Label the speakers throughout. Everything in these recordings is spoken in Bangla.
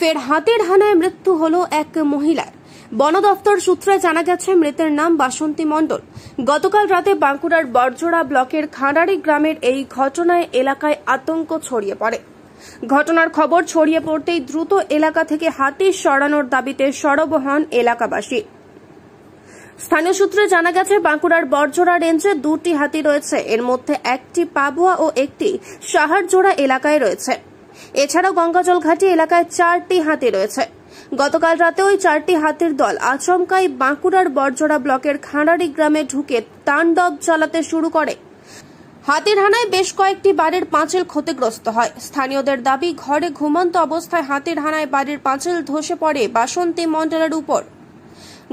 Speaker 1: ফের হাতির হানায় মৃত্যু হলো এক মহিলার। বন দফতর সূত্রে জানা গেছে মৃতের নাম বাসন্তী মণ্ডল। গতকাল রাতে বাঁকুড়ার বরজোড়া ব্লকের খাঁড়ারি গ্রামের এই ঘটনায় এলাকায় আতঙ্ক ছড়িয়ে পড়ে। ঘটনার খবর ছড়িয়ে পড়তেই দ্রুত এলাকা থেকে হাতি সরানোর দাবিতে সরব হন এলাকাবাসী। স্থানীয় সূত্রে জানা গেছে বাঁকুড়ার বরজোড়া রেঞ্জে দুটি হাতি রয়েছে, এর মধ্যে একটি পাবুয়া ও একটি সাহারজোড়া এলাকায় রয়েছে। এছাড়াও গঙ্গাজল ঘাটি এলাকায় 4টি হাতি রয়েছে। গতকাল রাতে ওই 4টি হাতির দল আচমকাই বাঁকুড়ার বরজোড়া ব্লকের খাঁড়ারি গ্রামে ঢুকে তাণ্ডব চালাতে শুরু করে। হাতির হানায় বেশ কয়েকটি বাড়ির পাঁচিল ক্ষতিগ্রস্ত হয়। স্থানীয়দের দাবি, ঘরে ঘুমন্ত অবস্থায় হাতির হানায় বাড়ির পাঁচিল ধসে পড়ে বাসন্তী মণ্ডলের উপর।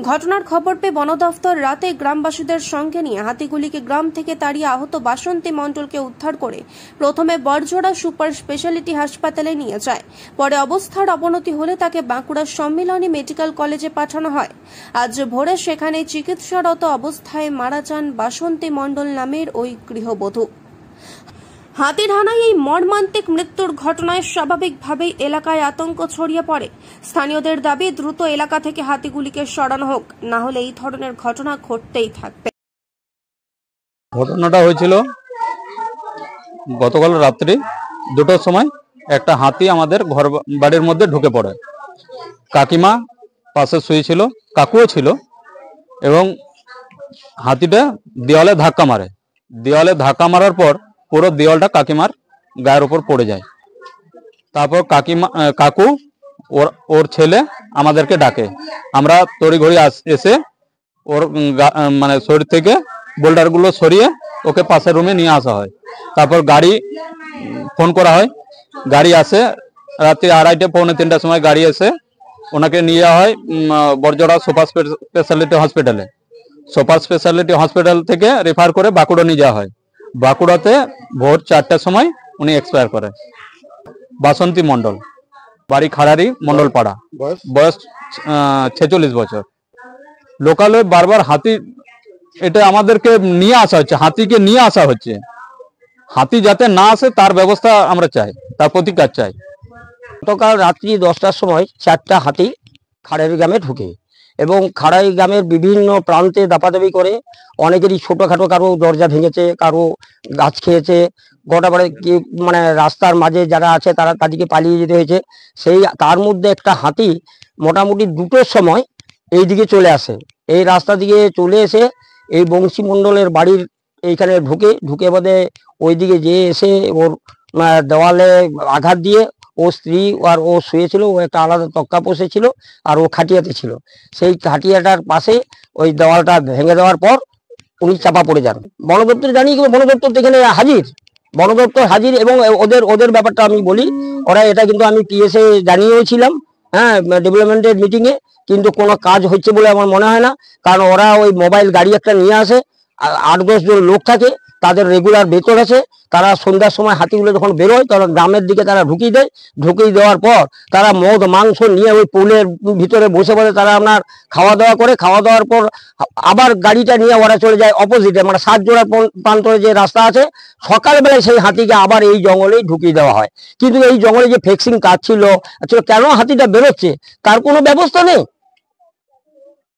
Speaker 1: ঘটনার খবর পেয়ে বন দফতর রাতে গ্রামবাসীদের সঙ্গে নিয়ে হাতিগুলিকে গ্রাম থেকে তাড়িয়ে আহত বাসন্তী মণ্ডলকে উদ্ধার করে প্রথমে বরজোড়া সুপার স্পেশালিটি হাসপাতালে নিয়ে যায়। পরে অবস্থার অবনতি হলে তাকে বাঁকুড়া সম্মিলনী মেডিকেল কলেজে পাঠানো হয়। আজ ভোরে সেখানে চিকিৎসারত অবস্থায় মারা যান বাসন্তী মণ্ডল নামের ওই গৃহবধূ। হাতির হানায় এই মর্মান্তিক মৃত্যুর ঘটনায় স্বাভাবিকভাবেই এলাকায় আতঙ্ক ছড়িয়ে পড়ে। স্থানীয়দের দাবি, দ্রুত এলাকা থেকে হাতিগুলিকে সরানো হোক, না হলে এই ধরনের ঘটনা ঘটতেই থাকবে।
Speaker 2: ঘটনাটা হয়েছিল গতকাল রাত্রি 2টার সময়। একটা হাতি আমাদের ঘর বাড়ির মধ্যে ঢুকে পড়ে। কাকিমা পাশে শুয়েছিল, কাকুও ছিল, এবং হাতিটা দেওয়ালে ধাক্কা মারে। দেওয়ালে ধাক্কা মারার পর পুরো দেওয়ালটা কাকিমার গায়ের উপর পড়ে যায়। তারপর কাকু ওর ছেলে আমাদেরকে ডাকে। আমরা তড়িঘড়ি এসে ওর মানে শরীর থেকে বোল্ডারগুলো সরিয়ে ওকে পাশের রুমে নিয়ে আসা হয়। তারপর গাড়ি ফোন করা হয়, গাড়ি আসে। রাত্রি 2:30 পৌনে 3টার সময় গাড়ি এসে ওনাকে নিয়ে যাওয়া হয় বরজোড়া সুপার স্পেশালিটি হসপিটালে। সুপার স্পেশালিটি হসপিটাল থেকে রেফার করে বাঁকুড়া নিয়ে যাওয়া হয়। বাঁকুড়াতে ভোর 4টার সময় উনি এক্সপায়ার করে। বাসন্তী মণ্ডল, বাড়ি খাঁড়ারি মণ্ডলপাড়া, বয়স 46 বছর। লোকালে বারবার হাতি, এটা আমাদেরকে নিয়ে আসা হচ্ছে, হাতিকে নিয়ে আসা হচ্ছে। হাতি যাতে না আসে তার ব্যবস্থা আমরা চাই, তার প্রতিকার চাই।
Speaker 3: গতকাল রাত্রি 10টার সময় 4টা হাতি খাঁড়ারি গ্রামে ঢুকে এবং খাঁড়ারি গ্রামের বিভিন্ন প্রান্তে দাপাদাপি করে অনেকেরই ছোটোখাটো, কারো দরজা ভেঙেছে, কারো গাছ খেয়েছে। গোটাবাড়ে মানে রাস্তার মাঝে যারা আছে তারা তাদেরকে পালিয়ে যেতে হয়েছে। তার মধ্যে একটা হাতি মোটামুটি 2টোর সময় এই দিকে চলে আসে। এই রাস্তা দিকে চলে এসে এই বংশী মণ্ডলের বাড়ির এইখানে ঢুকে বোধে ওই দিকে যেয়ে এসে ওর দেওয়ালে আঘাত দিয়ে ও স্ত্রী আর ও শুয়েছিল, ও একটা আলাদা তক্তা বসেছিল আর ও খাটিয়াতে ছিল। সেই খাটিয়াটার পাশে ওই দেওয়ালটা ভেঙে দেওয়ার পর উনি চাপা পড়ে যান। বন দপ্তর জানি, বন দপ্তর এখানে হাজির, বন দপ্তর হাজির। এবং ওদের ব্যাপারটা আমি বলি, ওরা এটা কিন্তু আমি পিএসএ জানিয়েছিলাম, হ্যাঁ, ডেভেলপমেন্টের মিটিংয়ে, কিন্তু কোনো কাজ হচ্ছে বলে আমার মনে হয় না। কারণ ওরা ওই মোবাইল গাড়ি একটা নিয়ে আসে, 8-10 জন লোক থাকে, তাদের রেগুলার বেতন আছে। তারা সন্ধ্যার সময় হাতিগুলো যখন বেরোয় তখন গ্রামের দিকে তারা ঢুকিয়ে দেয়। ঢুকিয়ে দেওয়ার পর তারা মদ মাংস নিয়ে ওই পুলের ভিতরে বসে তারা আপনার খাওয়া দাওয়া করে। খাওয়া দাওয়ার পর আবার গাড়িটা নিয়ে ওরা চলে যায় অপোজিটে, মানে 7 জোড়া প্রান্তরে যে রাস্তা আছে। সকালবেলায় সেই হাতিকে আবার এই জঙ্গলেই ঢুকিয়ে দেওয়া হয়। কিন্তু এই জঙ্গলে যে ফেক্সিং কাজ ছিল, কেন হাতিটা বেরোচ্ছে তার কোনো ব্যবস্থা নেই।